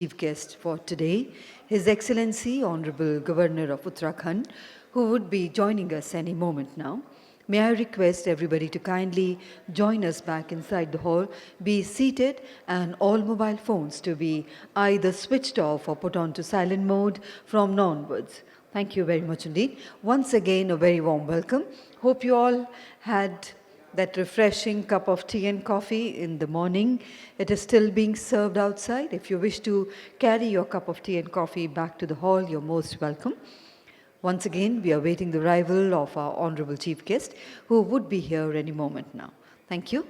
Chief guest for today, His Excellency Honorable Governor of Uttarakhand, who would be joining us any moment now. May I request everybody to kindly join us back inside the hall, be seated, and all mobile phones to be either switched off or put on to silent mode from now onwards. Thank you very much indeed. Once again, a very warm welcome. Hope you all had that refreshing cup of tea and coffee in the morning. It is still being served outside. If you wish to carry your cup of tea and coffee back to the hall, you're most welcome. Once again, we are waiting the arrival of our Honorable Chief Guest, who would be here any moment now. Thank you.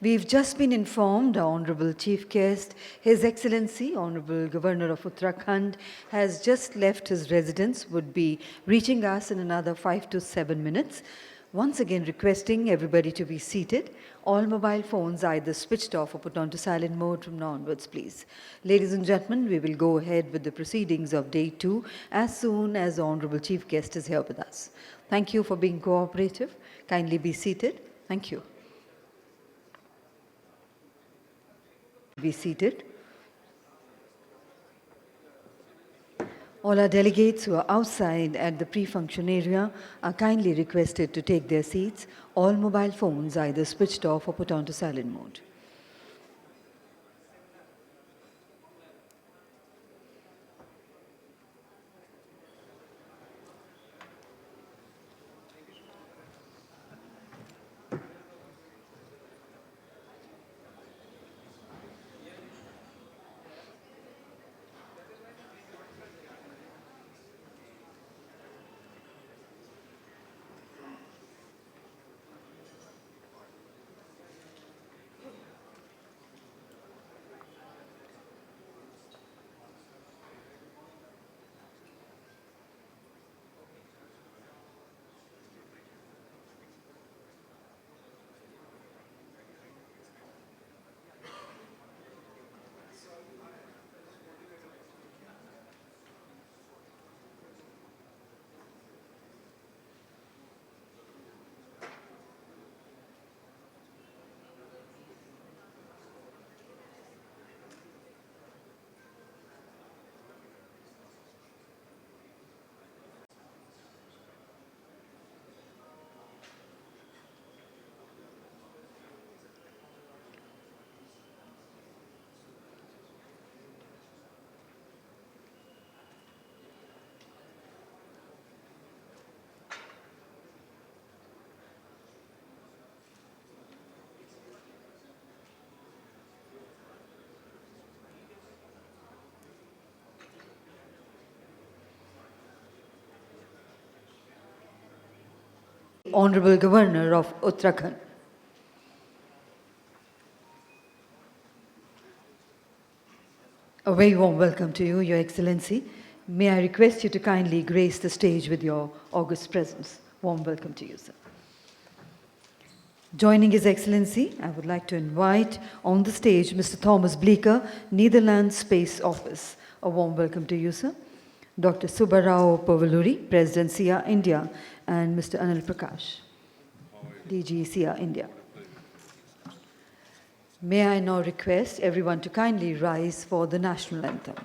We've just been informed, our Honorable Chief Guest, His Excellency, Honorable Governor of Uttarakhand, has just left his residence, would be reaching us in another 5 to 7 minutes. Once again, requesting everybody to be seated. All mobile phones either switched off or put on to silent mode from now onwards, please. Ladies and gentlemen, we will go ahead with the proceedings of day 2 as soon as the Honorable Chief Guest is here with us. Thank you for being cooperative. Kindly be seated. Thank you. Be seated. All our delegates who are outside at the pre-function area are kindly requested to take their seats. All mobile phones either switched off or put on to silent mode. Honorable Governor of Uttarakhand. A very warm welcome to you, Your Excellency. May I request you to kindly grace the stage with your august presence. Warm welcome to you, sir. Joining His Excellency, I would like to invite on the stage Mr. Thomas Bleeker, Netherlands Space Office. A warm welcome to you, sir. Dr. Subba Pavuluri, President SIA-India, and Mr. Anil Prakash, DG SIA-India. May I now request everyone to kindly rise for the national anthem.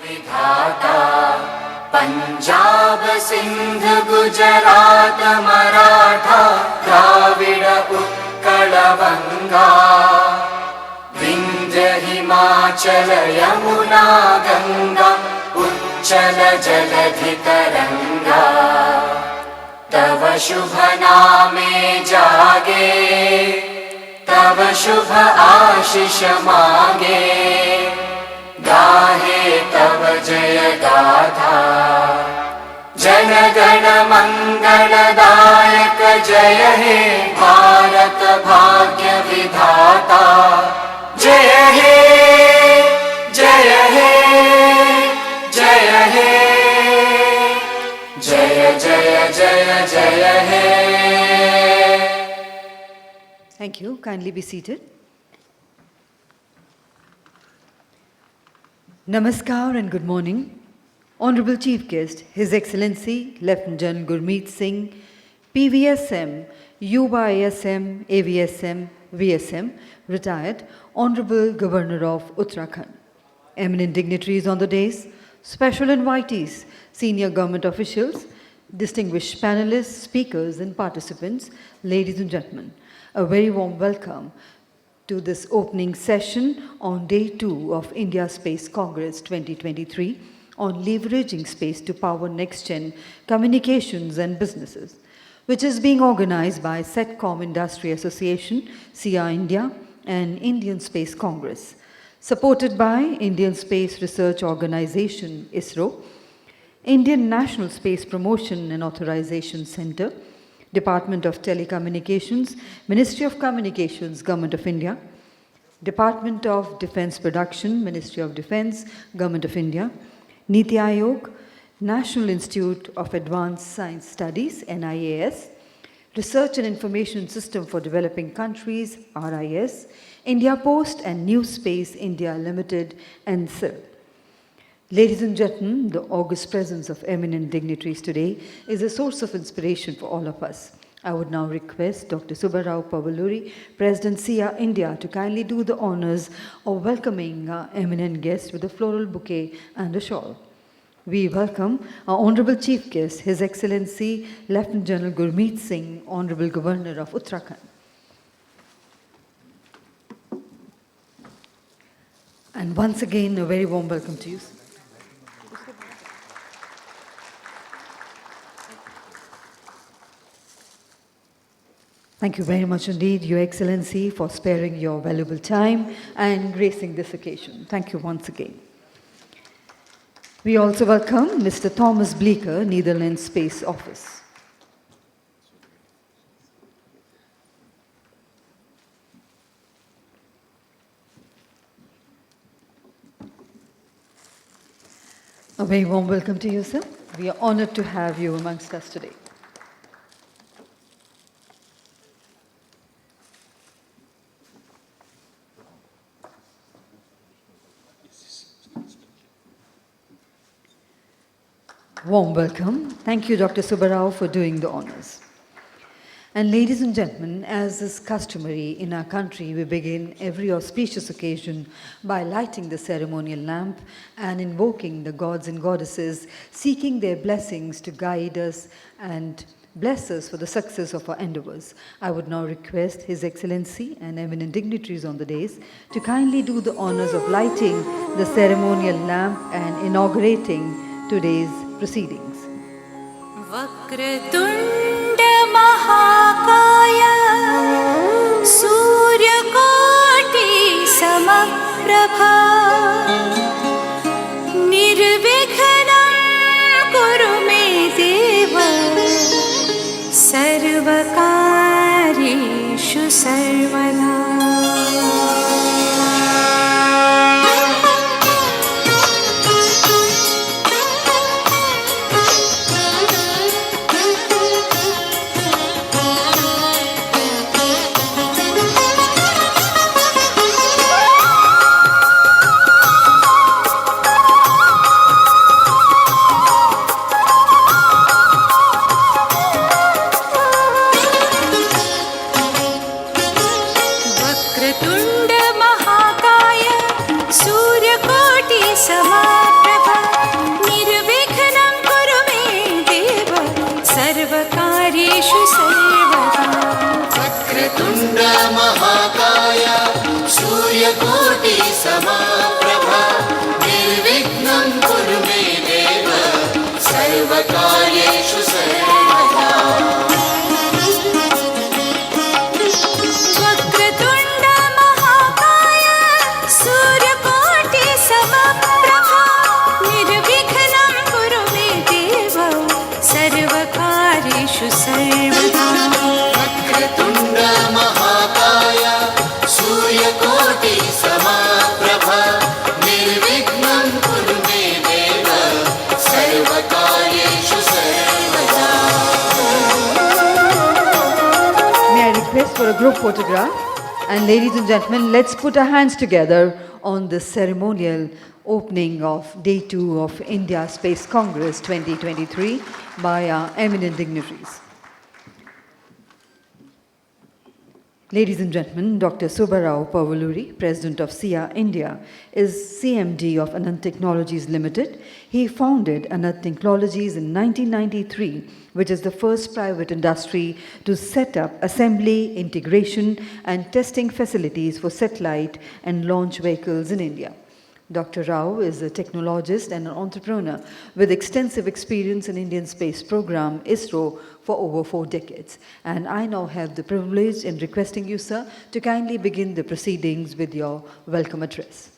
विधाता पंजाब सिंध गुजरात मराठा द्राविड उत्कल बंगा विंध्य हिमाचल यमुना गंगा उच्चल जलधि तरंगा तव शुभ नामे जागे तव शुभ आशीष मांगे गाहे तव जय गाथा जन गण मंगलदायक जय हे भारत भाग्य विधाता जय हे जय जय जय जय हे। Thank you. Kindly be seated. Namaskar and good morning. Honorable Chief Guest, His Excellency Lieutenant General Gurmit Singh, PVSM, UYSM, AVSM, VSM, retired, Honorable Governor of Uttarakhand. Eminent dignitaries on the days, special invitees, senior government officials, distinguished panelists, speakers and participants, ladies and gentlemen, a very warm welcome to this opening session on Day 2 of India Space Congress 2023 on leveraging space to power next-gen communications and businesses, which is being organized by SETCOM Industry Association, SIA-India, and Indian Space Congress, supported by Indian Space Research Organization, ISRO, Indian National Space Promotion and Authorization Center, Department of Telecommunications, Ministry of Communications, Government of India, Department of Defense Production, Ministry of Defense, Government of India, NITI Aayog, National Institute of Advanced Science Studies, NIAS, Research and Information System for Developing Countries, RIS, India Post and New Space India Limited, and SIL. Ladies and gentlemen, the august presence of eminent dignitaries today is a source of inspiration for all of us. I would now request Dr. Subba Pavuluri, President SIA-India, to kindly do the honors of welcoming our eminent guest with a floral bouquet and a shawl. We welcome our Honorable Chief Guest, His Excellency Lieutenant General Gurmit Singh, Honorable Governor of Uttarakhand. And once again, a very warm welcome to you. Thank you very much indeed, Your Excellency, for sparing your valuable time and gracing this occasion. Thank you once again. We also welcome Mr. Thomas Bleeker, Netherlands Space Office. A very warm welcome to you, sir. We are honored to have you amongst us today. Warm welcome. Thank you, Dr. Subba for doing the honors. And ladies and gentlemen, as is customary in our country, we begin every auspicious occasion by lighting the ceremonial lamp and invoking the gods and goddesses, seeking their blessings to guide us and bless us for the success of our endeavors. I would now request His Excellency and eminent dignitaries on the days to kindly do the honors of lighting the ceremonial lamp and inaugurating today's proceedings. Vakratunda Mahakaya Suryakoti Samaprabha Nirvikhanam Kuru Me Deva Sarvakarishu Sarvada. वक्रतुण्ड महाकाय सूर्यकोटि समाप्रभा निर्विघ्नं कुरु मे देव सर्वकार्येषु सर्वदा। वक्रतुण्ड महाकाय सूर्यकोटि समप्रभा निर्विघ्नं कुरु मे देव सर्वकार्येषु सर्वदा। वक्रतुण्ड महाकाय सूर्यकोटि समाप्रभा for a group photograph. And ladies and gentlemen, let's put our hands together on the ceremonial opening of Day 2 of India Space Congress 2023 by our eminent dignitaries. Ladies and gentlemen, Dr. Subba Pavuluri, President of SIA-India, is CMD of Ananth Technologies Limited. He founded Ananth Technologies in 1993, which is the first private industry to set up assembly, integration, and testing facilities for satellite and launch vehicles in India. Dr. Rao is a technologist and an entrepreneur with extensive experience in Indian space program, ISRO, for over 4 decades. And I now have the privilege in requesting you, sir, to kindly begin the proceedings with your welcome address.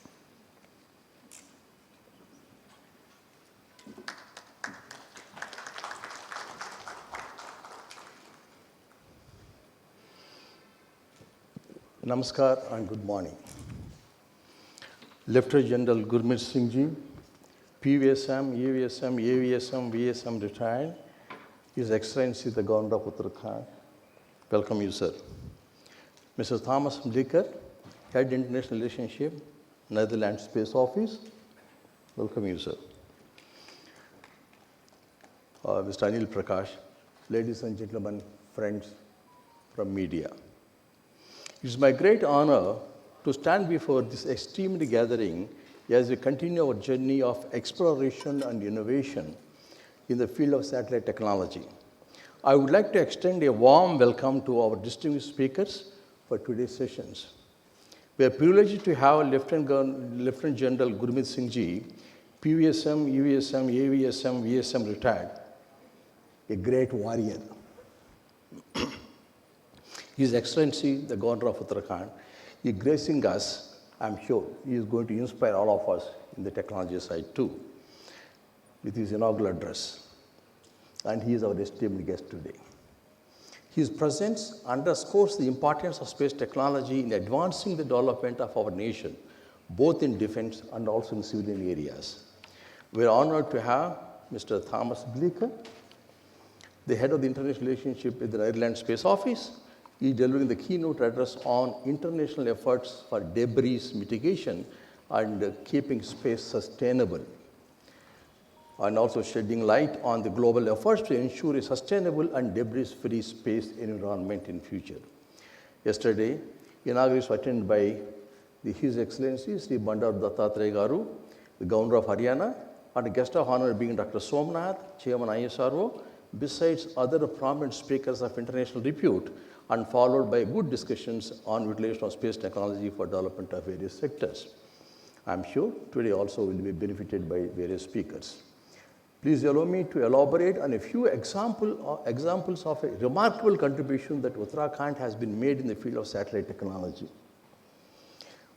Namaskar and good morning. Lieutenant General Gurmit Singh, PVSM, AVSM, VSM retired, His Excellency the Governor of Uttarakhand. Welcome you, sir. Mr. Thomas Bleeker, Head International Relationship, Netherlands Space Office. Welcome you, sir. Mr. Anil Prakash, ladies and gentlemen, friends from media. It is my great honor to stand before this esteemed gathering as we continue our journey of exploration and innovation in the field of satellite technology. I would like to extend a warm welcome to our distinguished speakers for today's sessions. We are privileged to have Lieutenant General Gurmit Singh, PVSM, UYSM, AVSM, VSM retired, a great warrior. His Excellency, the Governor of Uttarakhand, is gracing us. I'm sure he is going to inspire all of us in the technology side too, with his inaugural address. And he is our esteemed guest today. His presence underscores the importance of space technology in advancing the development of our nation, both in defense and also in civilian areas. We are honored to have Mr. Thomas Bleeker, the head of the international relationship with the Netherlands Space Office. He is delivering the keynote address on international efforts for debris mitigation and keeping space sustainable, and also shedding light on the global efforts to ensure a sustainable and debris-free space environment in future. Yesterday, Inaugural was attended by His Excellency Shri Bandar Dattatreya Garu, the Governor of Haryana, and a guest of honor being Dr. Somnath, Chairman ISRO, besides other prominent speakers of international repute, and followed by good discussions on utilization of space technology for development of various sectors. I'm sure today also will be benefited by various speakers. Please allow me to elaborate on a few examples of a remarkable contribution that Uttarakhand has been made in the field of satellite technology.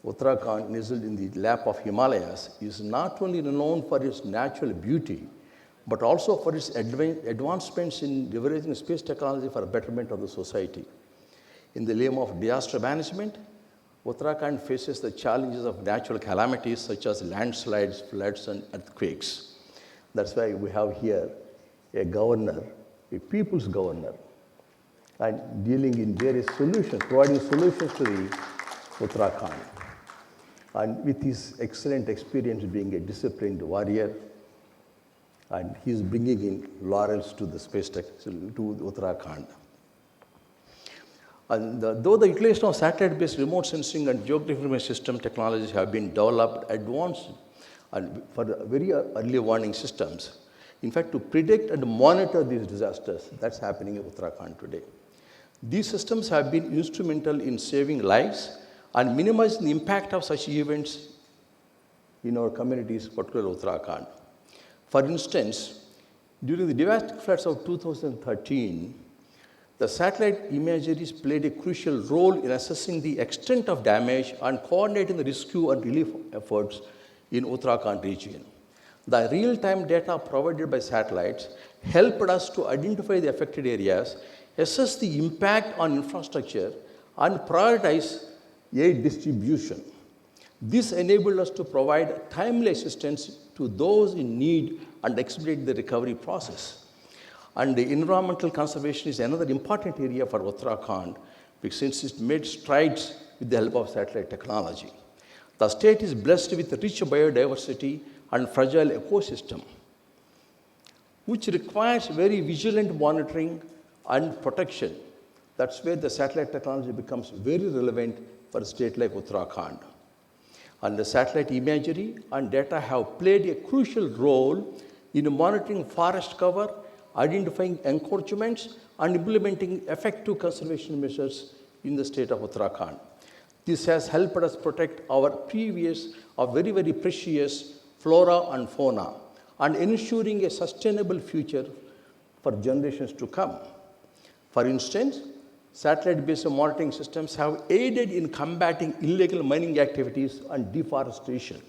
Uttarakhand, nestled in the lap of Himalayas, is not only renowned for its natural beauty, but also for its advancements in leveraging space technology for the betterment of the society. In the realm of disaster management, Uttarakhand faces the challenges of natural calamities such as landslides, floods, and earthquakes. That's why we have here a governor, a people's governor, and dealing in various solutions, providing solutions to the Uttarakhand. And with his excellent experience being a disciplined warrior, and he is bringing in laurels to the space tech, to Uttarakhand. And though the utilization of satellite-based remote sensing and geographic information system technologies have been developed, advanced, and for very early warning systems, in fact, to predict and monitor these disasters, that's happening in Uttarakhand today. These systems have been instrumental in saving lives and minimizing the impact of such events in our communities, particularly Uttarakhand. For instance, during the devastating floods of 2013, the satellite imageries played a crucial role in assessing the extent of damage and coordinating the rescue and relief efforts in Uttarakhand region. The real-time data provided by satellites helped us to identify the affected areas, assess the impact on infrastructure, and prioritize aid distribution. This enabled us to provide timely assistance to those in need and expedite the recovery process. And the environmental conservation is another important area for Uttarakhand, since it made strides with the help of satellite technology. The state is blessed with rich biodiversity and fragile ecosystem, which requires very vigilant monitoring and protection. That's where the satellite technology becomes very relevant for a state like Uttarakhand. And the satellite imagery and data have played a crucial role in monitoring forest cover, identifying encroachments, and implementing effective conservation measures in the state of Uttarakhand. This has helped us protect our very, very precious flora and fauna, and ensuring a sustainable future for generations to come. For instance, satellite-based monitoring systems have aided in combating illegal mining activities and deforestation.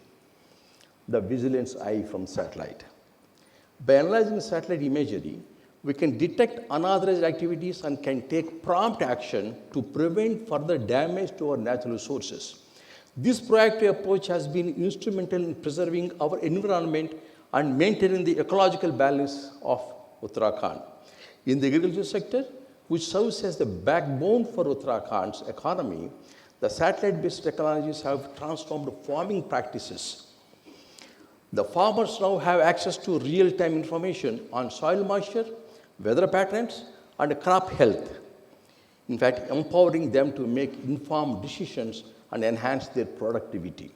The vigilance eye from satellite. By analyzing satellite imagery, we can detect unauthorized activities and can take prompt action to prevent further damage to our natural resources. This proactive approach has been instrumental in preserving our environment and maintaining the ecological balance of Uttarakhand. In the agriculture sector, which serves as the backbone for Uttarakhand's economy, the satellite-based technologies have transformed farming practices. The farmers now have access to real-time information on soil moisture, weather patterns, and crop health. In fact, empowering them to make informed decisions and enhance their productivity.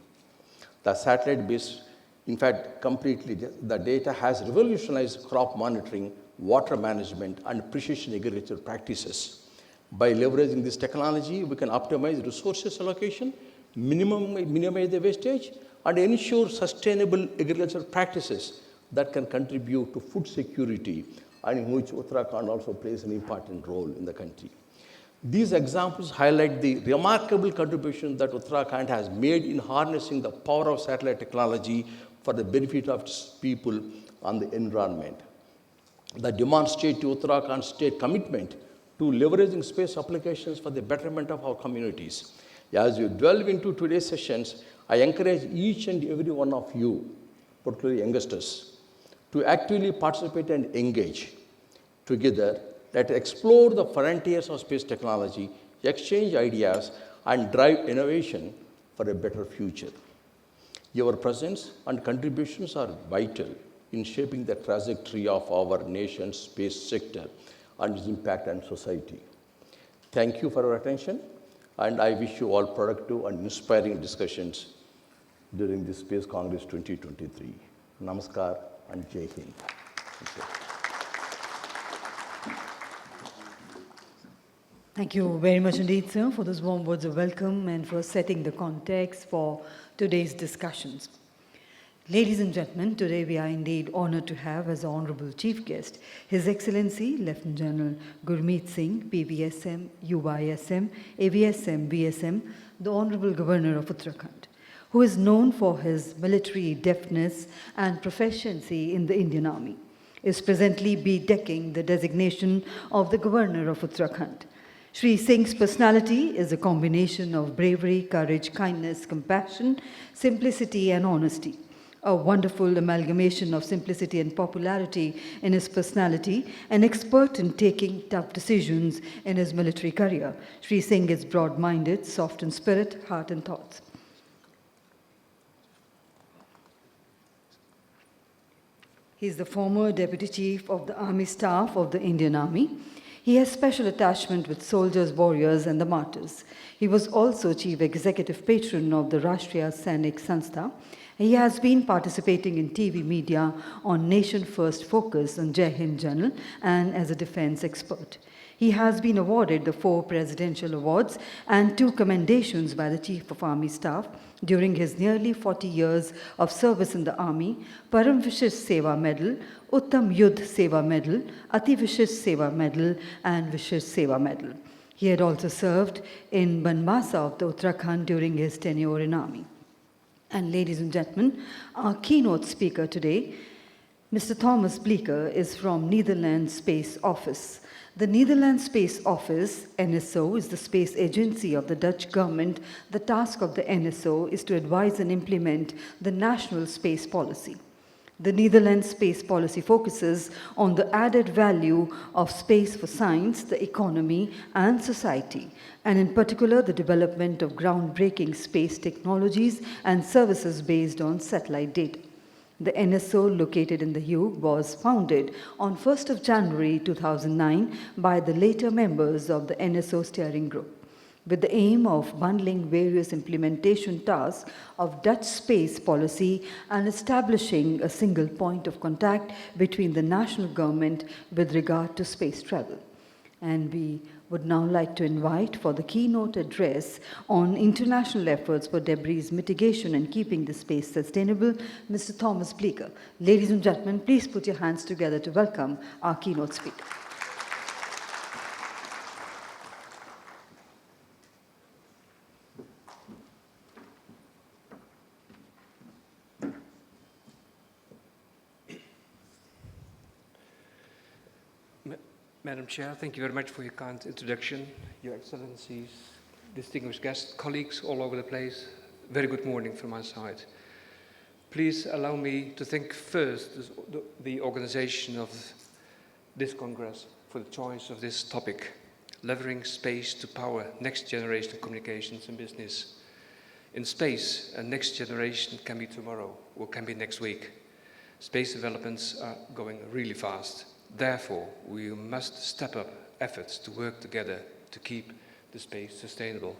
The satellite-based, in fact, the data has revolutionized crop monitoring, water management, and precision agriculture practices. By leveraging this technology, we can optimize resources allocation, minimize the wastage, and ensure sustainable agricultural practices that can contribute to food security, and in which Uttarakhand also plays an important role in the country. These examples highlight the remarkable contribution that Uttarakhand has made in harnessing the power of satellite technology for the benefit of its people and the environment. That demonstrate to Uttarakhand's state commitment to leveraging space applications for the betterment of our communities. As you delve into today's sessions, I encourage each and every one of you, particularly youngsters, to actively participate and engage. Together, let's explore the frontiers of space technology, exchange ideas, and drive innovation for a better future. Your presence and contributions are vital in shaping the trajectory of our nation's space sector and its impact on society. Thank you for your attention, and I wish you all productive and inspiring discussions during this Space Congress 2023. Namaskar and Jai Hind. Thank you very much indeed, sir, for those warm words of welcome and for setting the context for today's discussions. Ladies and gentlemen, today we are indeed honored to have as Honorable Chief Guest His Excellency Lieutenant General Gurmit Singh, PVSM, UYSM, AVSM, VSM, the Honorable Governor of Uttarakhand, who is known for his military deftness and proficiency in the Indian Army, is presently bedecking the designation of the Governor of Uttarakhand. Shri Singh's personality is a combination of bravery, courage, kindness, compassion, simplicity, and honesty. A wonderful amalgamation of simplicity and popularity in his personality, an expert in taking tough decisions in his military career. Shri Singh is broad-minded, soft in spirit, heart, and thoughts. He is the former Deputy Chief of the Army Staff of the Indian Army. He has special attachment with soldiers, warriors, and the martyrs. He was also Chief Executive Patron of the Rashtriya Sainik Sanstha. He has been participating in TV media on Nation First Focus on Jai Hind Journal and as a defense expert. He has been awarded the 4 presidential awards and 2 commendations by the Chief of Army Staff during his nearly 40 years of service in the Army: Param Vishish Seva Medal, Uttam Yudh Seva Medal, Ati Vishish Seva Medal, and Vishish Seva Medal. He had also served in Banbasa of the Uttarakhand during his tenure in Army. And ladies and gentlemen, our keynote speaker today, Mr. Thomas Bleeker, is from Netherlands Space Office. The Netherlands Space Office, NSO, is the space agency of the Dutch government. The task of the NSO is to advise and implement the national space policy. The Netherlands space policy focuses on the added value of space for science, the economy, and society, and in particular the development of groundbreaking space technologies and services based on satellite data. The NSO, located in the Hague, was founded on 1st of January 2009 by the later members of the NSO steering group, with the aim of bundling various implementation tasks of Dutch space policy and establishing a single point of contact between the national government with regard to space travel. And we would now like to invite for the keynote address on international efforts for debris mitigation and keeping the space sustainable, Mr. Thomas Bleeker. Ladies and gentlemen, please put your hands together to welcome our keynote speaker. Madam Chair, thank you very much for your kind introduction. Your Excellencies, distinguished guests, colleagues all over the place, very good morning from my side. Please allow me to thank first the organization of this Congress for the choice of this topic, leveraging space to power next generation communications and business. In space, a next generation can be tomorrow or can be next week. Space developments are going really fast. Therefore, we must step up efforts to work together to keep the space sustainable.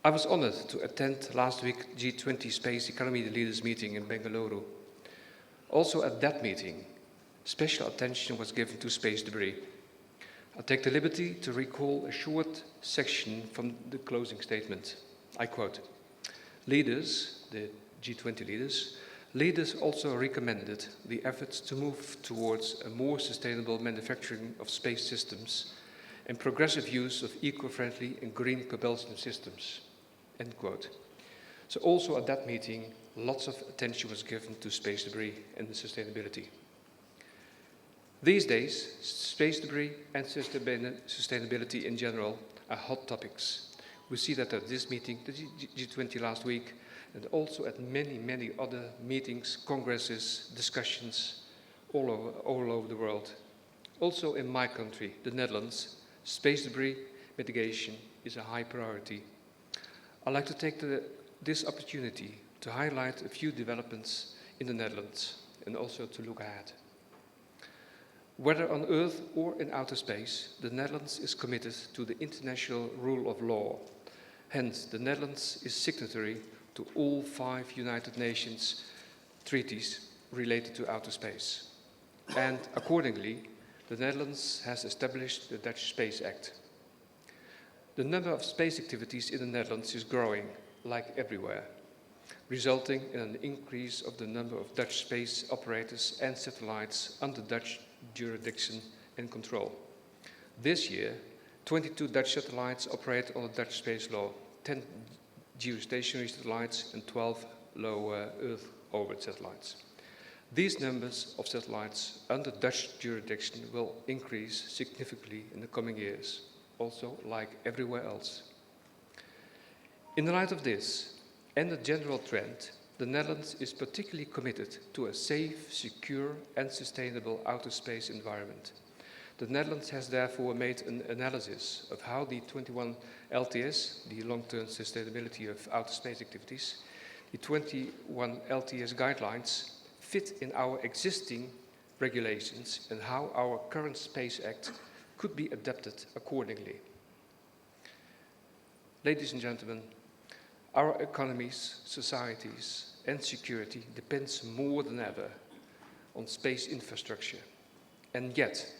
I was honored to attend last week G20 Space Economy Leaders meeting in Bengaluru. Also at that meeting, special attention was given to space debris. I take the liberty to recall a short section from the closing statement. I quote, "Leaders, the G20 leaders also recommended the efforts to move towards a more sustainable manufacturing of space systems and progressive use of eco-friendly and green propulsion systems." End quote. So also at that meeting, lots of attention was given to space debris and the sustainability. These days, space debris and sustainability in general are hot topics. We see that at this meeting, the G20 last week, and also at many other meetings, congresses, discussions all over the world. Also in my country, the Netherlands, space debris mitigation is a high priority. I'd like to take this opportunity to highlight a few developments in the Netherlands and also to look ahead. Whether on Earth or in outer space, the Netherlands is committed to the international rule of law. Hence, the Netherlands is signatory to all 5 United Nations treaties related to outer space. And accordingly, the Netherlands has established the Dutch Space Act. The number of space activities in the Netherlands is growing, like everywhere, resulting in an increase of the number of Dutch space operators and satellites under Dutch jurisdiction and control. This year, 22 Dutch satellites operate on the Dutch space law, 10 geostationary satellites and 12 low Earth orbit satellites. These numbers of satellites under Dutch jurisdiction will increase significantly in the coming years, also like everywhere else. In the light of this and the general trend, the Netherlands is particularly committed to a safe, secure and sustainable outer space environment. The Netherlands has therefore made an analysis of how the 21 LTS, the long-term sustainability of outer space activities, the 21 LTS guidelines fit in our existing regulations and how our current Space Act could be adapted accordingly. Ladies and gentlemen, our economies, societies and security depends more than ever on space infrastructure. And yet,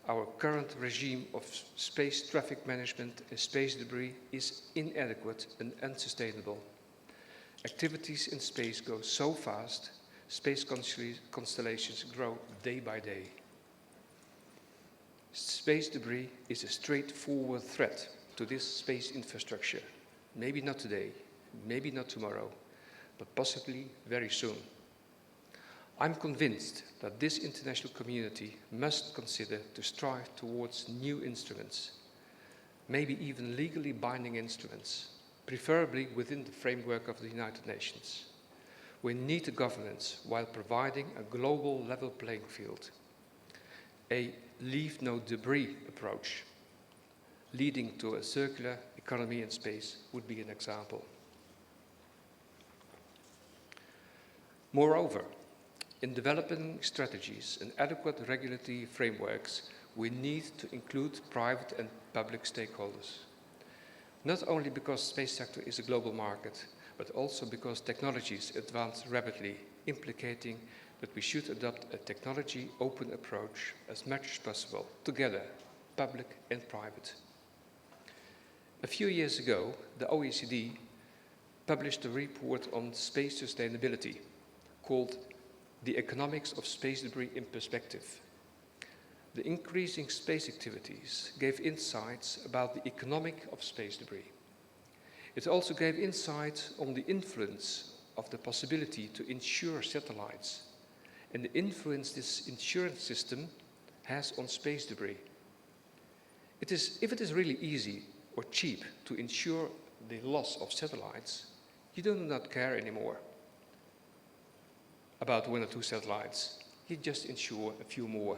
our current regime of space traffic management and space debris is inadequate and unsustainable. Activities in space go so fast, space constellations grow day by day. Space debris is a straightforward threat to this space infrastructure. Maybe not today, maybe not tomorrow, but possibly very soon. I'm convinced that this international community must consider to strive towards new instruments, maybe even legally binding instruments, preferably within the framework of the United Nations. We need a governance while providing a global level playing field. A leave no debris approach, leading to a circular economy in space, would be an example. Moreover, in developing strategies and adequate regulatory frameworks, we need to include private and public stakeholders. Not only because the space sector is a global market, but also because technologies advance rapidly, implicating that we should adopt a technology-open approach as much as possible, together, public and private. A few years ago, the OECD published a report on space sustainability called The Economics of Space Debris in Perspective. The increasing space activities gave insights about the economic of space debris. It also gave insight on the influence of the possibility to insure satellites and the influence this insurance system has on space debris. If it is really easy or cheap to insure the loss of satellites, you do not care anymore about 1 or 2 satellites. You just insure a few more.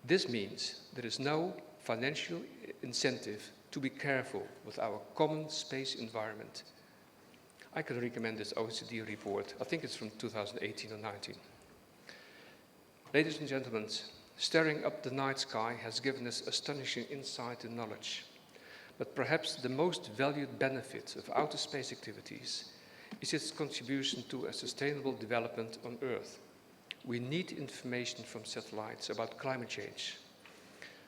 This means there is no financial incentive to be careful with our common space environment. I can recommend this OECD report. I think it's from 2018 or 19. Ladies and gentlemen, staring up the night sky has given us astonishing insight and knowledge. But perhaps the most valued benefit of outer space activities is its contribution to a sustainable development on Earth. We need information from satellites about climate change.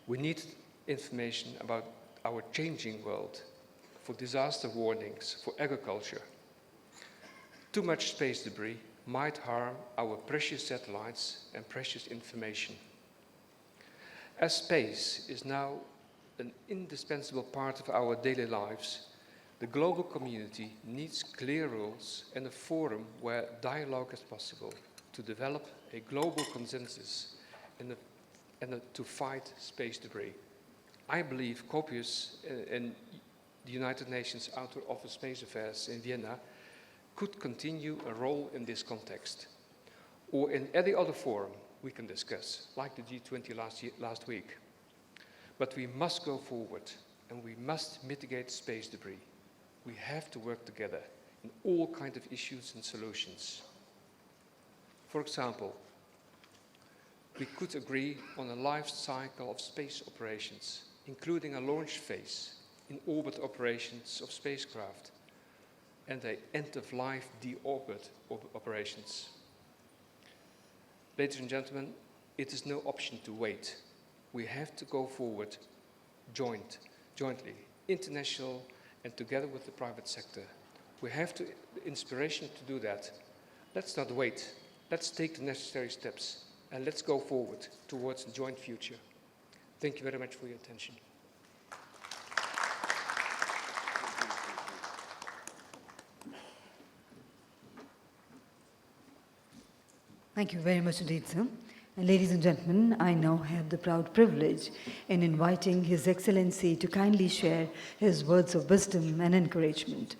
We need information about our changing world, for disaster warnings, for agriculture. Too much space debris might harm our precious satellites and precious information. As space is now an indispensable part of our daily lives, the global community needs clear rules and a forum where dialogue is possible to develop a global consensus and to fight space debris. I believe COPIUS and the United Nations Outer Office Space Affairs in Vienna could continue a role in this context, or in any other forum we can discuss, like the G20 last week. But we must go forward, and we must mitigate space debris. We have to work together in all kinds of issues and solutions. For example, we could agree on a life cycle of space operations, including a launch phase, in-orbit operations of spacecraft, and the end-of-life de-orbit operations. Ladies and gentlemen, it is no option to wait. We have to go forward jointly, international and together with the private sector. We have the inspiration to do that. Let's not wait. Let's take the necessary steps and let's go forward towards a joint future. Thank you very much for your attention. Thank you very much indeed, sir. And ladies and gentlemen, I now have the proud privilege in inviting His Excellency to kindly share his words of wisdom and encouragement.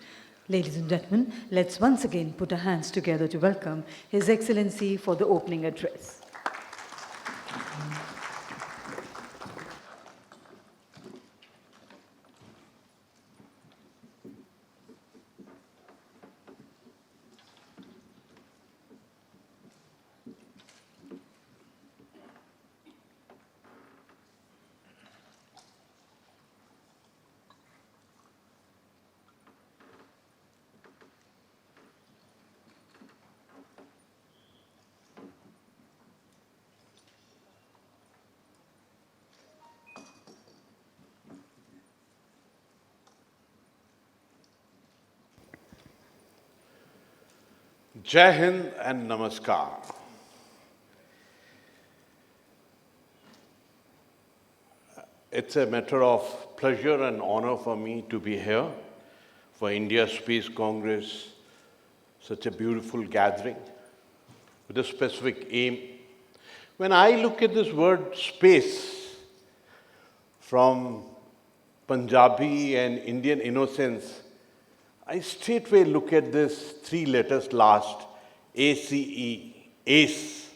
Ladies and gentlemen, let's once again put our hands together to welcome His Excellency for the opening address. Jai Hind and Namaskar. It's a matter of pleasure and honor for me to be here for India Space Congress, such a beautiful gathering with a specific aim. When I look at this word space from Punjabi and Indian innocence, I straightway look at this 3 letters last, ACE, ACE.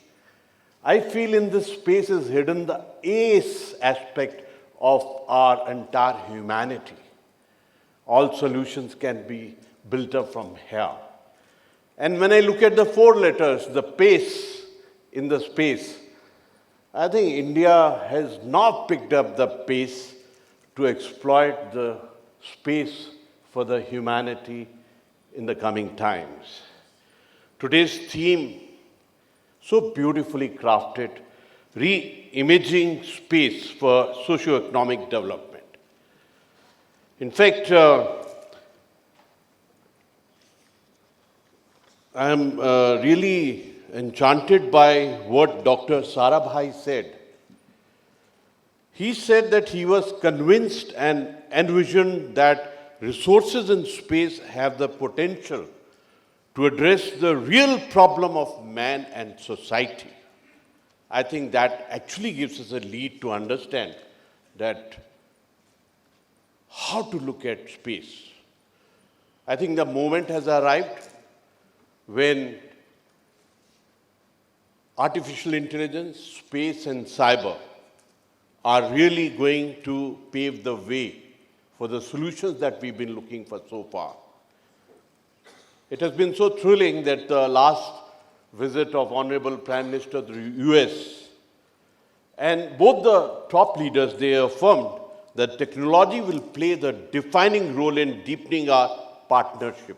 I feel in this space is hidden the ACE aspect of our entire humanity. All solutions can be built up from here. And when I look at the 4 letters, the pace in the space, I think India has not picked up the pace to exploit the space for the humanity in the coming times. Today's theme, so beautifully crafted, re-imaging space for socio-economic development. In fact, I am really enchanted by what Dr. Sarabhai said. He said that he was convinced and envisioned that resources in space have the potential to address the real problem of man and society. I think that actually gives us a lead to understand that how to look at space. I think the moment has arrived when artificial intelligence, space, and cyber are really going to pave the way for the solutions that we've been looking for so far. It has been so thrilling that the last visit of Honorable Prime Minister to the US, and both the top leaders, they affirmed that technology will play the defining role in deepening our partnership.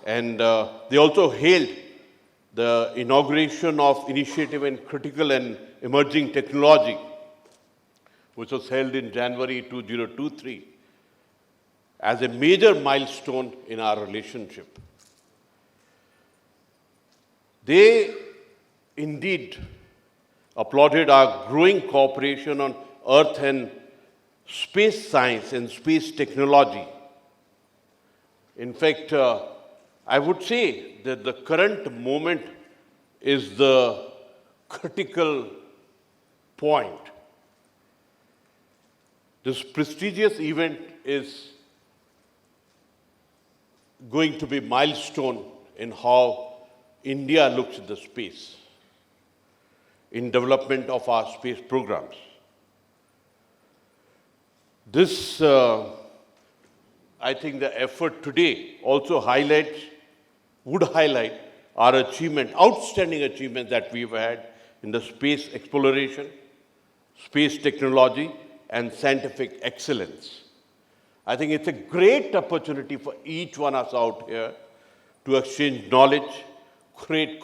And they also hailed the inauguration of Initiative in Critical and Emerging Technology, which was held in January 2023, as a major milestone in our relationship. They indeed applauded our growing cooperation on Earth and space science and space technology. In fact, I would say that the current moment is the critical point. This prestigious event is going to be a milestone in how India looks at the space in development of our space programs. This, I think the effort today also would highlight our achievement, outstanding achievements that we've had in the space exploration, space technology, and scientific excellence. I think it's a great opportunity for each one of us out here to exchange knowledge, create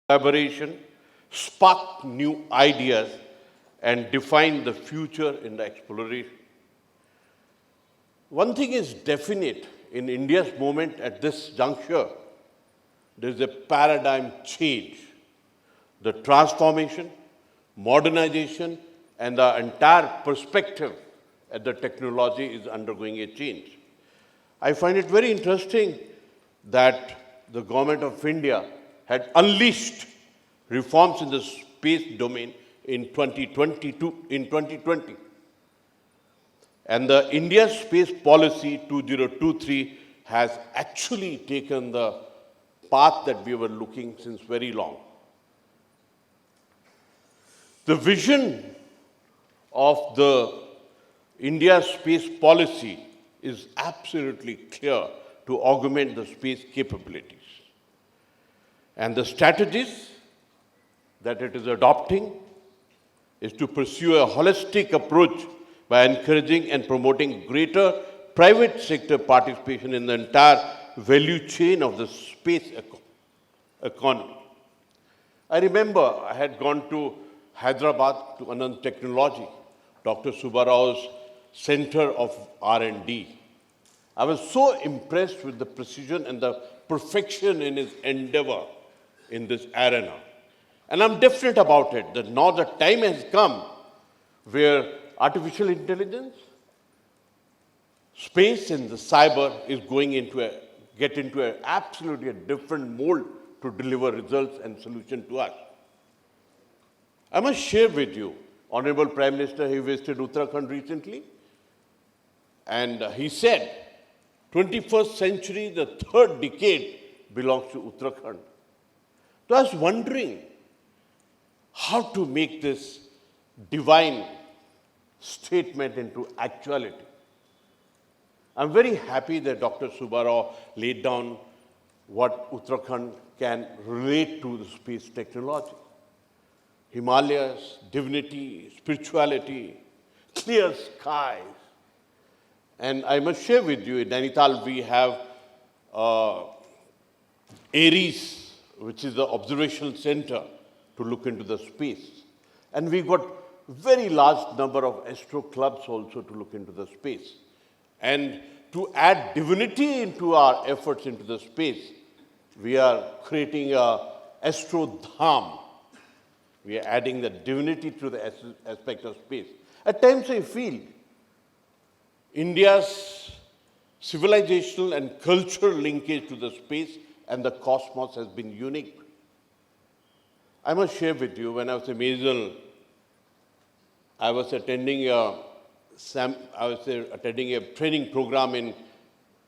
collaboration, spark new ideas, and define the future in the exploration. One thing is definite in India's moment at this juncture, there is a paradigm change. The transformation, modernization, and the entire perspective at the technology is undergoing a change. I find it very interesting that the government of India had unleashed reforms in the space domain in 2020. And the India Space Policy 2023 has actually taken the path that we were looking since very long. The vision of the India space policy is absolutely clear to augment the space capabilities. And the strategies that it is adopting is to pursue a holistic approach by encouraging and promoting greater private sector participation in the entire value chain of the space economy. I remember I had gone to Hyderabad to Ananth Technology, Dr. Subba's Center of R&D. I was so impressed with the precision and the perfection in his endeavor in this arena. And I'm definite about it, that now the time has come where artificial intelligence, space, and the cyber is going get into absolutely a different mold to deliver results and solutions to us. I must share with you, Honorable Prime Minister, he visited Uttarakhand recently, and he said, 21st century, the third decade, belongs to Uttarakhand. So I was wondering how to make this divine statement into actuality. I'm very happy that Dr. Subba laid down what Uttarakhand can relate to the space technology. Himalayas, divinity, spirituality, clear skies. And I must share with you, in Nainital we have Aries, which is the observation center to look into the space. And we got very large number of astro clubs also to look into the space. And to add divinity into our efforts into the space, we are creating a astro dham. We are adding the divinity to the aspect of space. At times I feel India's civilizational and cultural linkage to the space and the cosmos has been unique. I must share with you, when I was a Maison, I was attending a training program in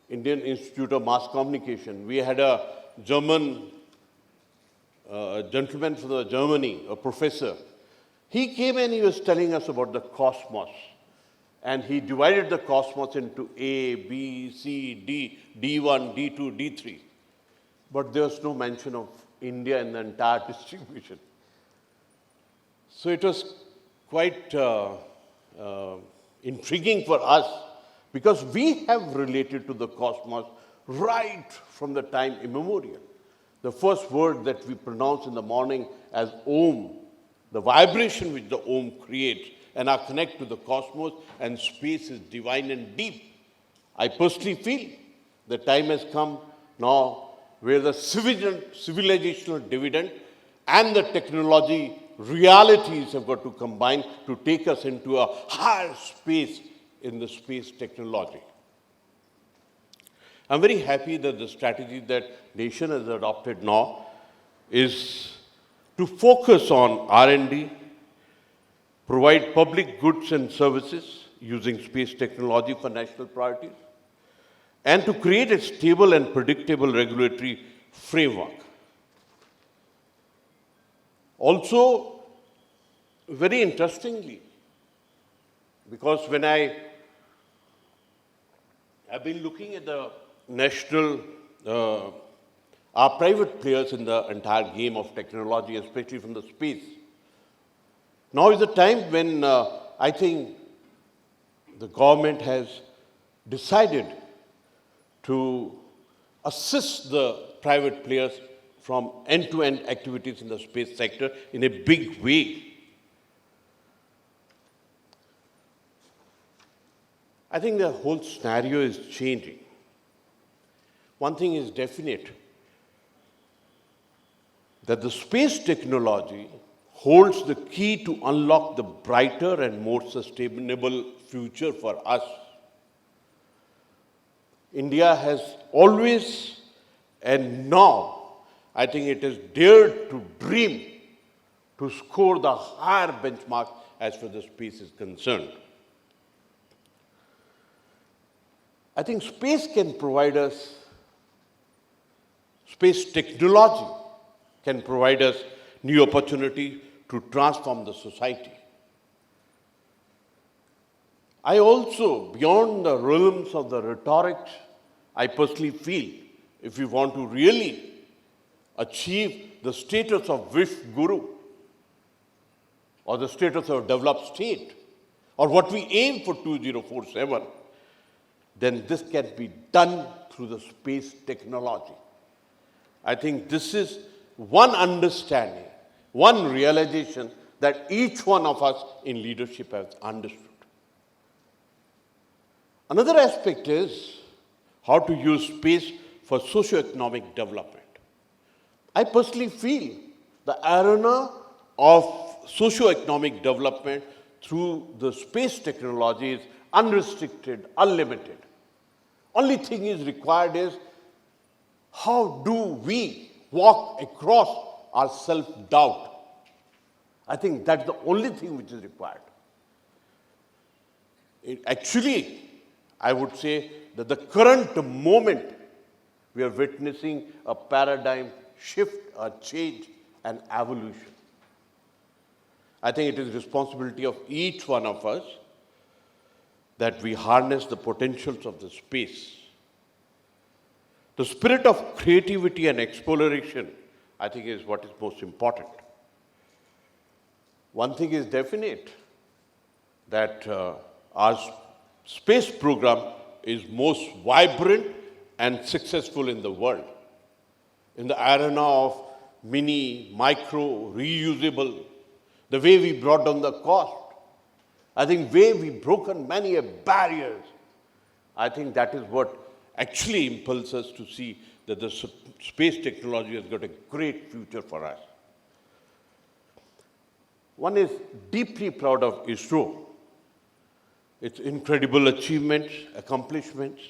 Indian Institute of Mass Communication. We had a German gentleman from Germany, a professor. He came and he was telling us about the cosmos. And he divided the cosmos into A, B, C, D, D1, D2, D3. But there was no mention of India in the entire distribution. So it was quite intriguing for us, because we have related to the cosmos right from the time immemorial. The first word that we pronounce in the morning as Om, the vibration which the Om creates, and our connect to the cosmos and space is divine and deep. I personally feel the time has come now where the civilizational dividend and the technology realities have got to combine to take us into a higher space in the space technology. I'm very happy that the strategy that nation has adopted now is to focus on R&D, provide public goods and services using space technology for national priorities, and to create a stable and predictable regulatory framework. Also, very interestingly, because when I have been looking at the national, our private players in the entire game of technology, especially from the space, now is the time when I think the government has decided to assist the private players from end-to-end activities in the space sector in a big way. I think the whole scenario is changing. One thing is definite, that the space technology holds the key to unlock the brighter and more sustainable future for us. India has always, and now, I think it has dared to dream to score the higher benchmark as far as the space is concerned. I think space can provide us, space technology can provide us new opportunity to transform the society. I also, beyond the realms of the rhetoric, I personally feel if we want to really achieve the status of Wish Guru or the status of developed state or what we aim for 2047, then this can be done through the space technology. I think this is one understanding, one realization that each one of us in leadership has understood. Another aspect is how to use space for socio-economic development. I personally feel the arena of socio-economic development through the space technology is unrestricted, unlimited. Only thing is required is how do we walk across our self-doubt. I think that's the only thing which is required. Actually, I would say that the current moment We are witnessing a paradigm shift, a change, an evolution. I think it is responsibility of each one of us that we harness the potentials of the space. The spirit of creativity and exploration, I think, is what is most important. One thing is definite, that our space program is most vibrant and successful in the world. In the arena of mini, micro, reusable, the way we brought down the cost, I think way we broken many barriers, I think that is what actually impels us to see that the space technology has got a great future for us. One is deeply proud of ISRO, its incredible achievements, accomplishments.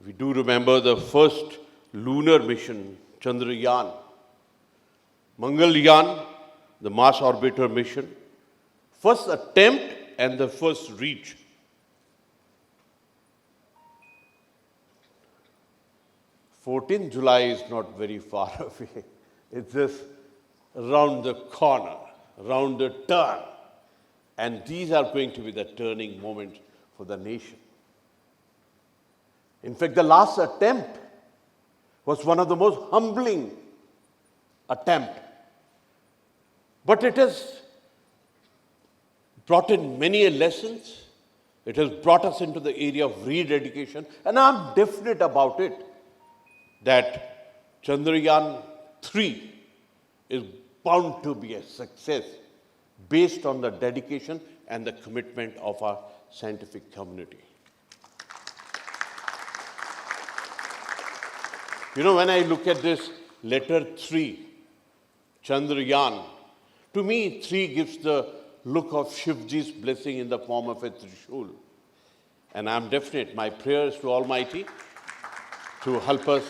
We do remember the first lunar mission, Chandrayaan, Mangalyaan, the Mars Orbiter mission, first attempt and the first reach. July 14th is not very far away. It's just around the corner, around the turn. And these are going to be the turning moments for the nation. In fact, the last attempt was one of the most humbling attempts. But it has brought in many lessons. It has brought us into the area of rededication. And I'm definite about it that Chandrayaan 3 is bound to be a success based on the dedication and the commitment of our scientific community. You know, when I look at this letter 3, Chandrayaan, to me 3 gives the look of Shivji's blessing in the form of a Trishul. And I'm definite, my prayer is to Almighty to help us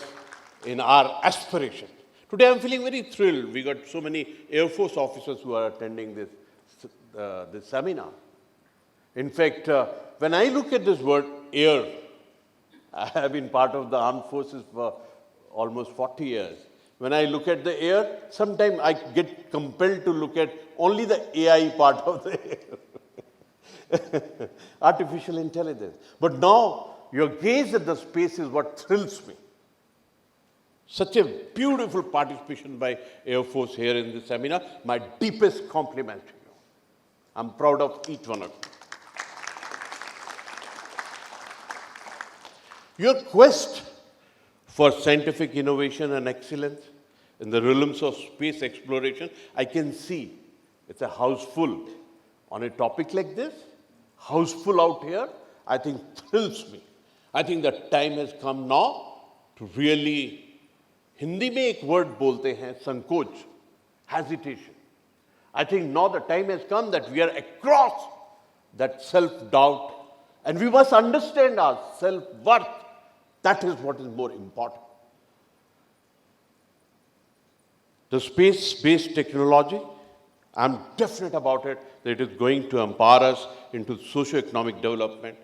in our aspiration. Today I'm feeling very thrilled. We got so many Air Force officers who are attending this seminar. In fact, when I look at this word air, I have been part of the armed forces for almost 40 years. When I look at the air, sometimes I get compelled to look at only the AI part of the air. Artificial intelligence. But now, your gaze at the space is what thrills me. Such a beautiful participation by Air Force here in this seminar. My deepest compliment to you. I'm proud of each one of you. Your quest for scientific innovation and excellence in the realms of space exploration, I can see it's a house full. On a topic like this, house full out here, I think thrills me. I think the time has come now to really, Hindi में एक word बोलते हैं, संकोच, hesitation. I think now the time has come that we are across that self-doubt and we must understand our self-worth. That is what is more important. The space-based technology, I'm definite about it, that it is going to empower us into socio-economic development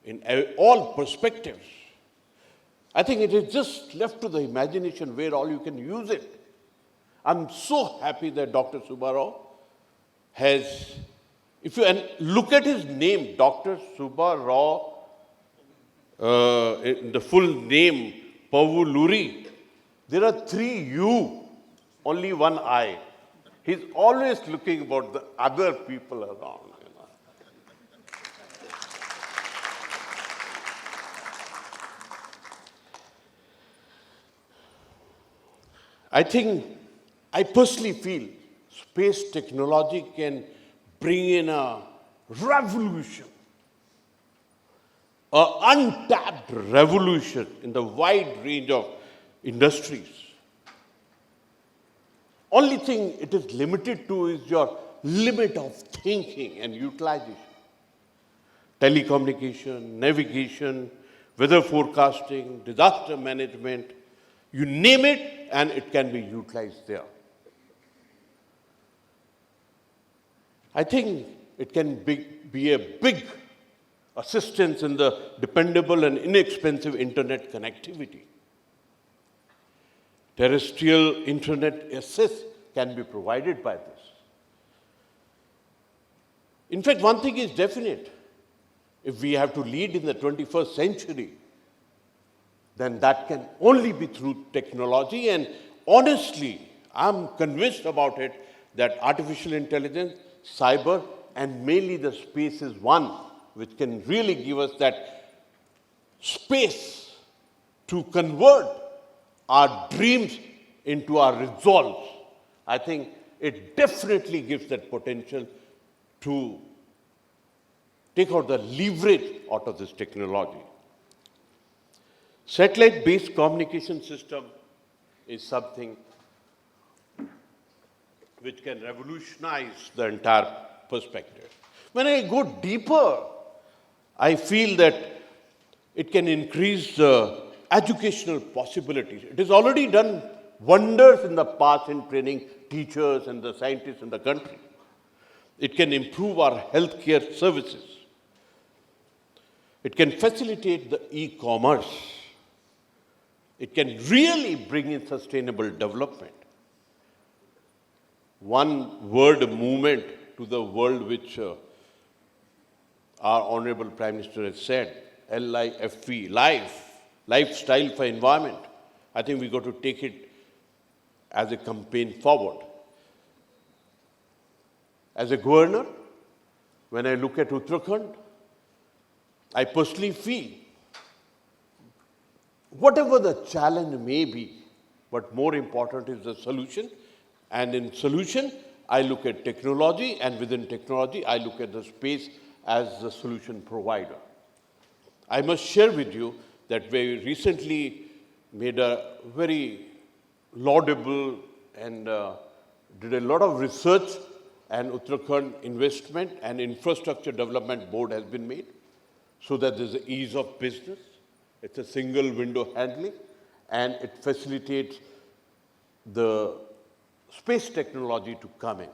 in all perspectives. I think it is just left to the imagination where all you can use it. I'm so happy that Dr. Subba Rao has, if you and look at his name, Dr. Subba Rao, the full name, Pavuluri, there are 3 U, only 1 I. He's always looking about the other people around. I think, I personally feel space technology can bring in a revolution, an untapped revolution in the wide range of industries. Only thing it is limited to is your limit of thinking and utilization. Telecommunication, navigation, weather forecasting, disaster management, you name it and it can be utilized there. I think it can be a assistance in the dependable and inexpensive internet connectivity. Terrestrial internet access can be provided by this. In fact, one thing is definite. If we have to lead in the 21st century, then that can only be through technology. And honestly, I'm convinced about it that artificial intelligence, cyber, and mainly the space is one which can really give us that space to convert our dreams into our resolves. I think it definitely gives that potential to take out the leverage out of this technology. Satellite-based communication system is something which can revolutionize the entire perspective. When I go deeper, I feel that it can increase the educational possibilities. It has already done wonders in the past in training teachers and the scientists in the country. It can improve our healthcare services. It can facilitate the e-commerce. It can really bring in sustainable development. One word movement to the world which our Honorable Prime Minister has said, LIFE, lifestyle for environment. I think we got to take it as a campaign forward. As a governor, when I look at Uttarakhand, I personally feel whatever the challenge may be, but more important is the solution. And in solution, I look at technology, and within technology, I look at the space as the solution provider. I must share with you that we recently made a very laudable and did a lot of research, and Uttarakhand Investment and Infrastructure Development Board has been made so that there's an ease of business. It's a single window handling, and it facilitates the space technology to come in.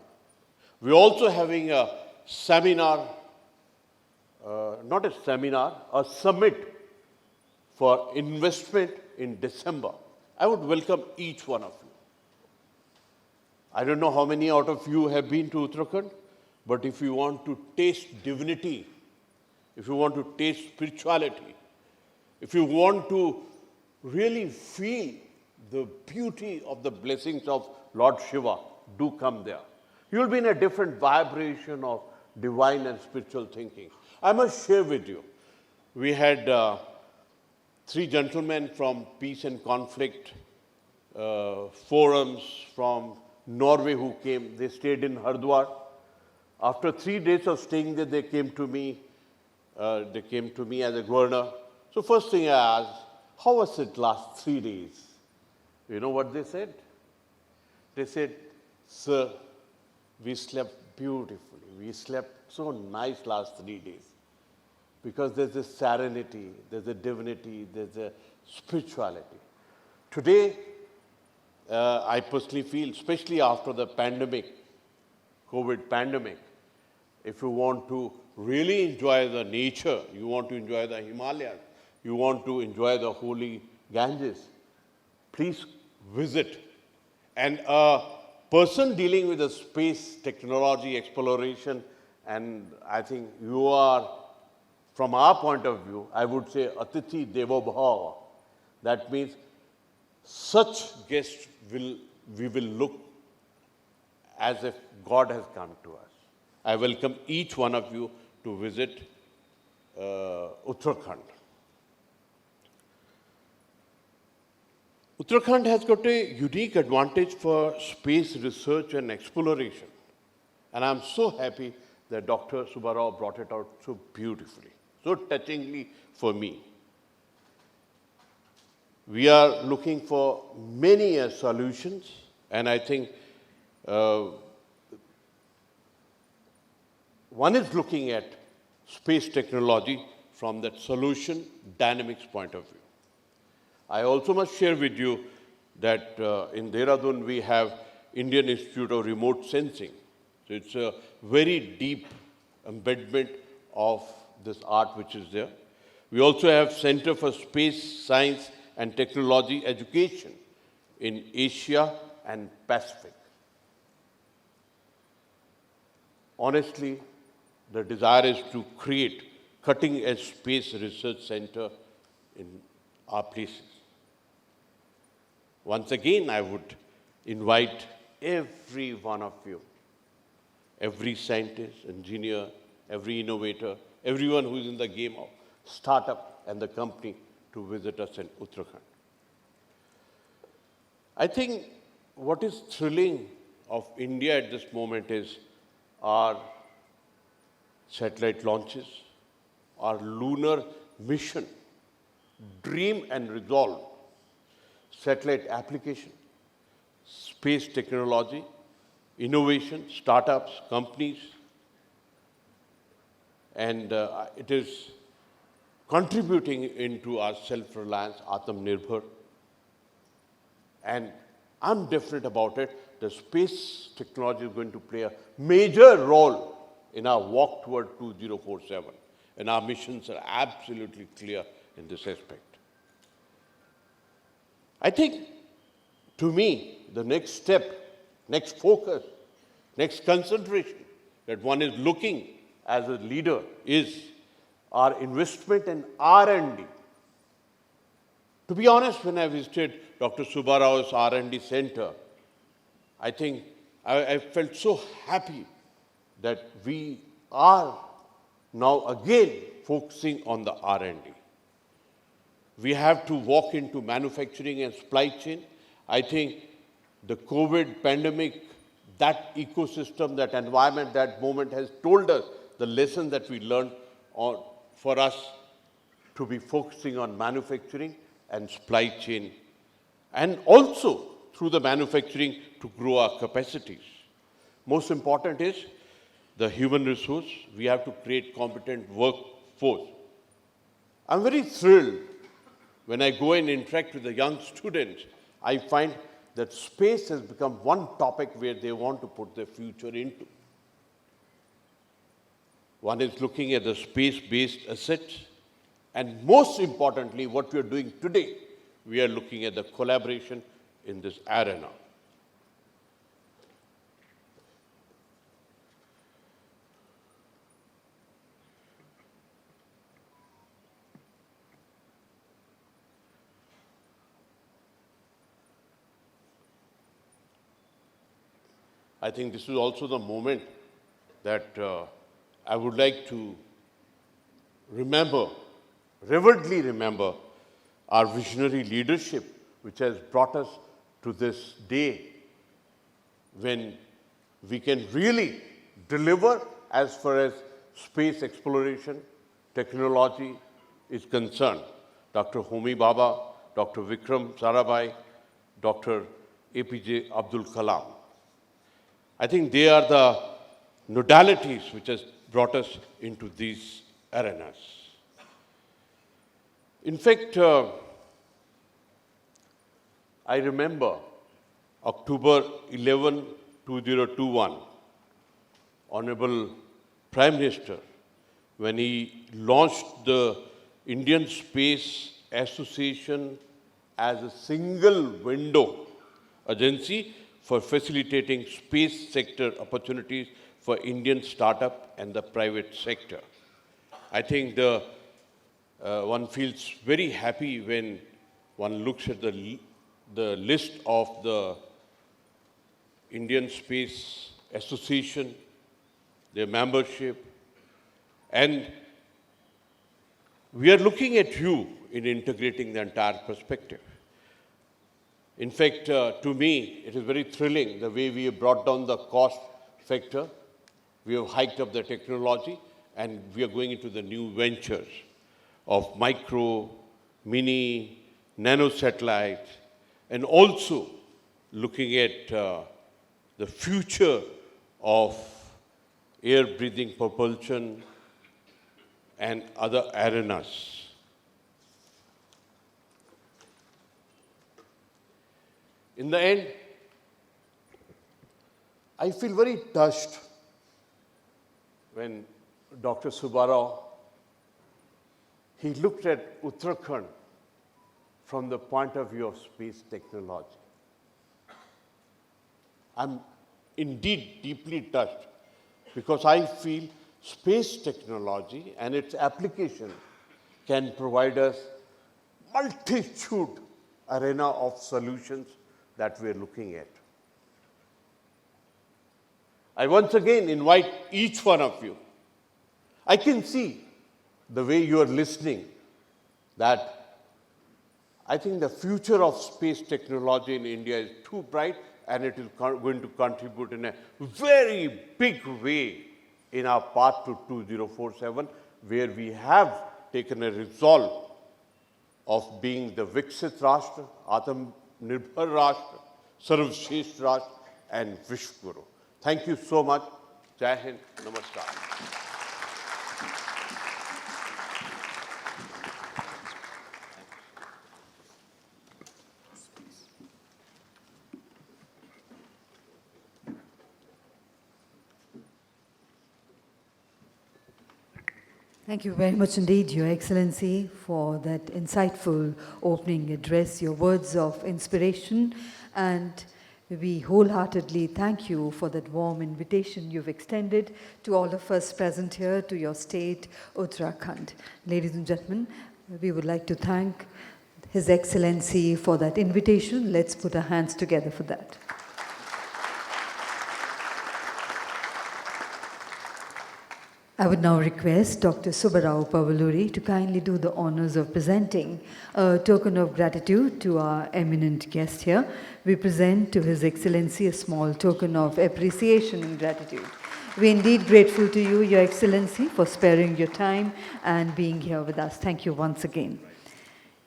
We're also having a seminar, a summit for investment in December. I would welcome each one of you. I don't know how many out of you have been to Uttarakhand, but if you want to taste divinity, if you want to taste spirituality, if you want to really feel the beauty of the blessings of Lord Shiva, do come there. You will be in a different vibration of divine and spiritual thinking. I must share with you, we had 3 gentlemen from Peace and Conflict forums from Norway who came. They stayed in Hardwar. After 3 days of staying there, they came to me as a governor. So first thing I asked, how was it last 3 days? You know what they said? They said, sir, we slept beautifully. We slept so nice last 3 days. Because there's a serenity, there's a divinity, there's a spirituality. Today, I personally feel, especially after the pandemic, COVID pandemic, if you want to really enjoy the nature, you want to enjoy the Himalayas, you want to enjoy the holy Ganges, please visit. And a person dealing with the space technology exploration, and I think you are, from our point of view, I would say Atithi Devo Bhava. That means such guests we will look as if God has come to us. I welcome each one of you to visit Uttarakhand. Uttarakhand has got a unique advantage for space research and exploration. And I'm so happy that Dr. Subba brought it out so beautifully, so touchingly for me. We are looking for many solutions, and I think one is looking at space technology from that solution dynamics point of view. I also must share with you that in Dehradun we have Indian Institute of Remote Sensing. So it's a very deep embedment of this art which is there. We also have Center for Space Science and Technology Education in Asia and Pacific. Honestly, the desire is to create cutting-edge space research center in our places. Once again, I would invite every one of you, every scientist, engineer, every innovator, everyone who is in the game of startup and the company to visit us in Uttarakhand. I think what is thrilling of India at this moment is our satellite launches, our lunar mission, dream and resolve, satellite application, space technology, innovation, startups, companies, and it is contributing into our self-reliance, Atmanirbhar. And I'm definite about it. The space technology is going to play a major role in our walk toward 2047. And our missions are absolutely clear in this aspect. I think, to me, the next step, next focus, next concentration that one is looking as a leader is our investment in R&D. To be honest, when I visited Dr. Subba Rao's R&D center, I think I felt so happy that we are now again focusing on the R&D. We have to walk into manufacturing and supply chain. I think the COVID pandemic, that ecosystem, that environment, that moment has told us the lesson that we learned for us to be focusing on manufacturing and supply chain, and also through the manufacturing to grow our capacities. Most important is the human resource. We have to create competent workforce. I'm very thrilled when I go and interact with the young students. I find that space has become one topic where they want to put their future into. One is looking at the space-based assets, and most importantly, what we are doing today, we are looking at the collaboration in this arena. I think this is also the moment that I would like to remember, reverently remember, our visionary leadership, which has brought us to this day when we can really deliver as far as space exploration, technology is concerned. Dr. Homi Baba, Dr. Vikram Sarabhai, Dr. APJ Abdul Kalam. I think they are the modalities which has brought us into these arenas. In fact, I remember October 11, 2021, Honorable Prime Minister, when he launched the Indian Space Association as a single window agency for facilitating space sector opportunities for Indian startup and the private sector. I think one feels very happy when one looks at the list of the Indian Space Association, their membership, and we are looking at you in integrating the entire perspective. In fact, to me, it is very thrilling the way we have brought down the cost factor. We have hiked up the technology, and we are going into the new ventures of micro, mini, nano satellites, and also looking at the future of air-breathing propulsion and other arenas. In the end, I feel very touched when Dr. Subba Rao he looked at Uttarakhand from the point of view of space technology. I'm indeed deeply touched because I feel space technology and its application can provide us multitude arena of solutions that we're looking at. I once again invite each one of you. I can see the way you are listening that I think the future of space technology in India is too bright, and it is going to contribute in a very big way in our path to 2047, where we have taken a resolve of being the Viksit Rashtra, Atmanirbhar Rashtra, Sarvashresht Rashtra, and Vishwaguru. Thank you so much. Jai Hind. Namaskar. Thank you very much indeed, Your Excellency, for that insightful opening address, your words of inspiration, and we wholeheartedly thank you for that warm invitation you've extended to all of us present here to your state, Uttarakhand. Ladies and gentlemen, we would like to thank His Excellency for that invitation. Let's put our hands together for that. I would now request Dr. Subba Pavuluri to kindly do the honors of presenting a token of gratitude to our eminent guest here. We present to His Excellency a small token of appreciation and gratitude. We are indeed grateful to you, Your Excellency, for sparing your time and being here with us. Thank you once again.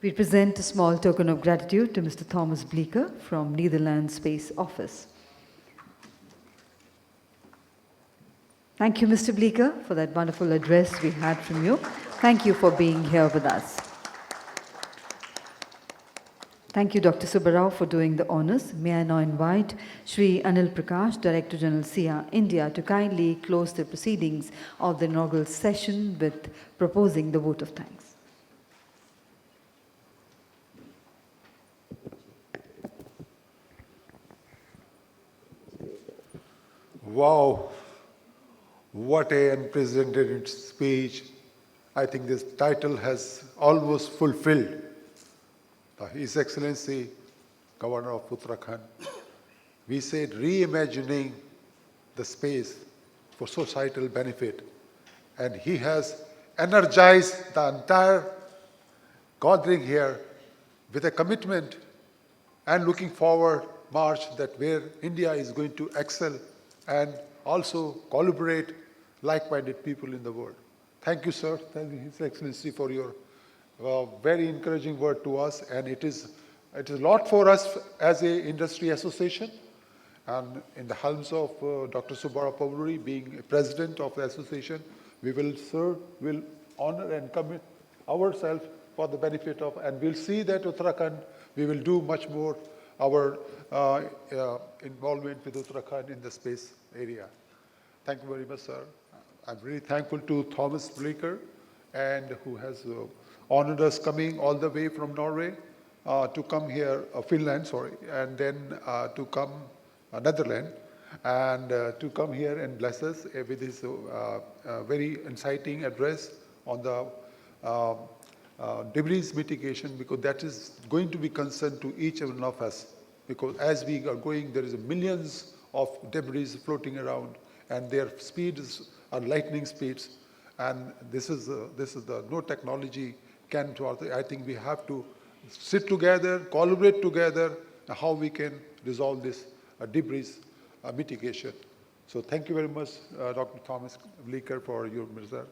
We present a small token of gratitude to Mr. Thomas Bleeker from Netherlands Space Office. Thank you, Mr. Bleeker, for that wonderful address we had from you. Thank you for being here with us. Thank you, Dr. Subba, for doing the honors. May I now invite Shri Anil Prakash, Director General SIA-India, to kindly close the proceedings of the inaugural session with proposing the vote of thanks. Wow. What a unprecedented speech. I think this title has almost fulfilled. His Excellency, Governor of Uttarakhand, we said reimagining the space for societal benefit. And he has energized the entire gathering here with a commitment and looking forward march that where India is going to excel and also collaborate like-minded people in the world. Thank you, sir. Thank you, His Excellency, for your very encouraging word to us. And it is a lot for us as a industry association. And in the helms of Dr. Subba Pavuluri being president of the association, we will serve, will honor and commit ourselves for the benefit of, and we'll see that Uttarakhand, we will do much more our involvement with Uttarakhand in the space area. Thank you very much, sir. I'm really thankful to Thomas Bleeker, and who has honored us coming all the way from Norway to come here, Finland, sorry, and then to come Netherlands, and to come here and bless us with his very inciting address on the debris mitigation, because that is going to be concern to each one of us. Because as we are going, there is millions of debris floating around, and their speeds are lightning speeds. And this is the no technology can. I think we have to sit together, collaborate together, how we can resolve this debris mitigation. So thank you very much, Dr. Thomas Bleeker, for your measure.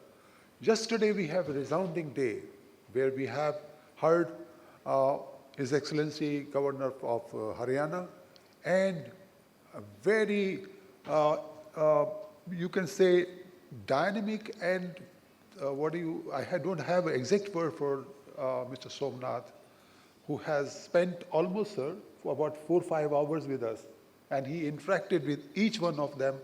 Yesterday we have a resounding day where we have heard His Excellency Governor of Haryana, and a very, you can say, dynamic and I don't have an exact word for Mr. Somnath, who has spent almost, sir, for about 4 or 5 hours with us. And he interacted with each one of them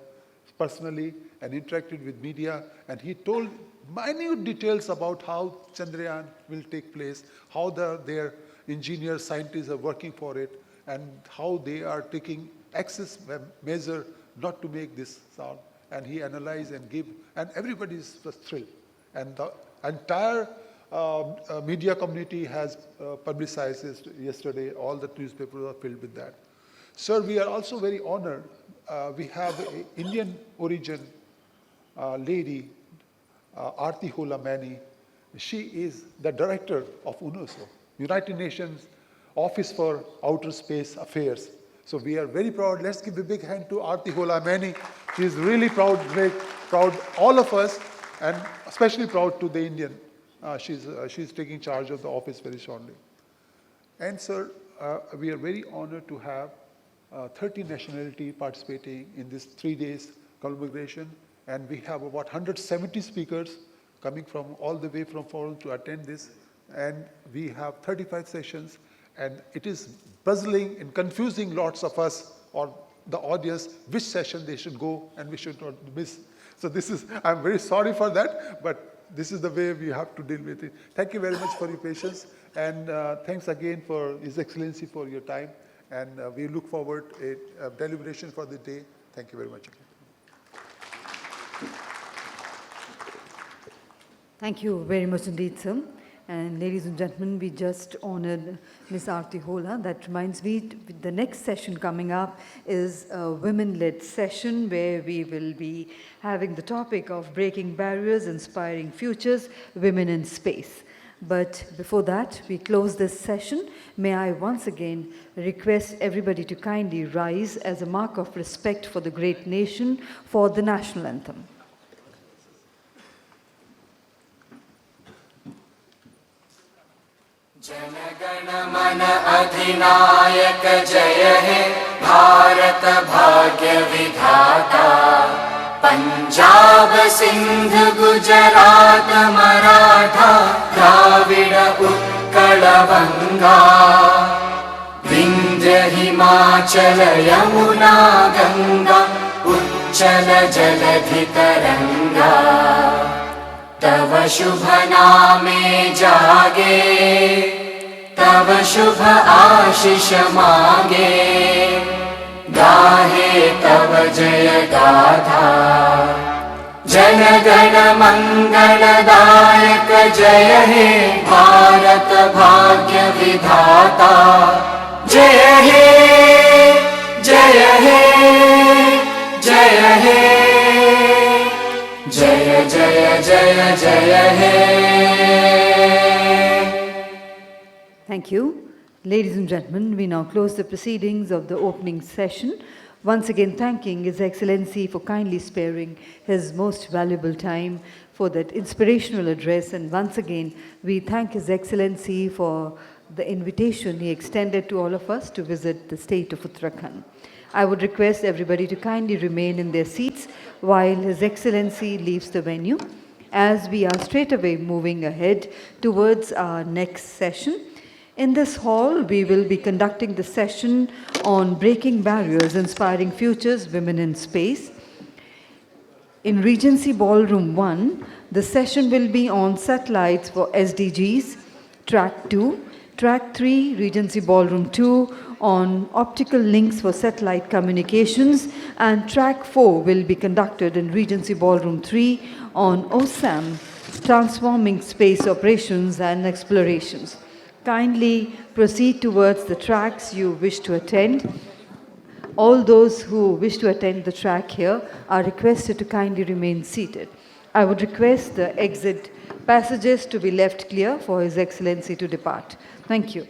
personally and interacted with media. And he told minute details about how Chandrayaan will take place, how their engineers, scientists are working for it, and how they are taking access measure not to make this sound. And he analyzed and gave, and everybody was thrilled. And the entire media community has publicized this yesterday. All the newspapers are filled with that. Sir, we are also very honored. We have an Indian origin lady, Aarti Hola Mani. She is the director of UNESCO, United Nations Office for Outer Space Affairs. So we are very proud. Let's give a big hand to Aarti Hola Mani. She is really proud, very proud, all of us, and especially proud to the Indian. She's taking charge of the office very shortly. And sir, we are very honored to have 30 nationality participating in this 3 days commemoration. And we have about 170 speakers coming from all the way from foreign to attend this. And we have 35 sessions. And it is puzzling and confusing lots of us or the audience which session they should go and we should not miss. So this is, I'm very sorry for that, but this is the way we have to deal with it. Thank you very much for your patience. And thanks again for His Excellency for your time. And we look forward to a deliberation for the day. Thank you very much again. Thank you very much indeed, sir. And ladies and gentlemen, we just honored Ms. Aarti Hola. That reminds me, the next session coming up is a women-led session where we will be having the topic of breaking barriers, inspiring futures, women in space. But before that, we close this session. May I once again request everybody to kindly rise as a mark of respect for the great nation for the national anthem. जनगण मन अधिनायक जय हे भारत भाग्य विधाता पंजाब सिंध गुजरात मराठा द्राविड उत्कल बंगा विंध्य हिमाचल यमुना गंगा उच्चल जलधि तरंगा तव शुभ नामे जागे तव शुभ आशीष मांगे गाहे तव जय गाथा जन गण मंगलदायक जय हे भारत भाग्य विधाता जय हे जय हे जय हे जय जय जय जय हे Thank you. Ladies and gentlemen, we now close the proceedings of the opening session. Once again, thanking His Excellency for kindly sparing his most valuable time for that inspirational address. And once again, we thank His Excellency for the invitation he extended to all of us to visit the state of Uttarakhand. I would request everybody to kindly remain in their seats while His Excellency leaves the venue, as we are straight away moving ahead towards our next session. In this hall, we will be conducting the session on Breaking Barriers, Inspiring Futures, Women in Space. In Regency Ballroom 1, the session will be on Satellites for SDGs, Track 2, Track 3, Regency Ballroom 2, on Optical Links for Satellite Communications, and Track 4 will be conducted in Regency Ballroom 3 on OSAM, Transforming Space Operations and Explorations. Kindly proceed towards the tracks you wish to attend. All those who wish to attend the track here are requested to kindly remain seated. I would request the exit passages to be left clear for His Excellency to depart. Thank you.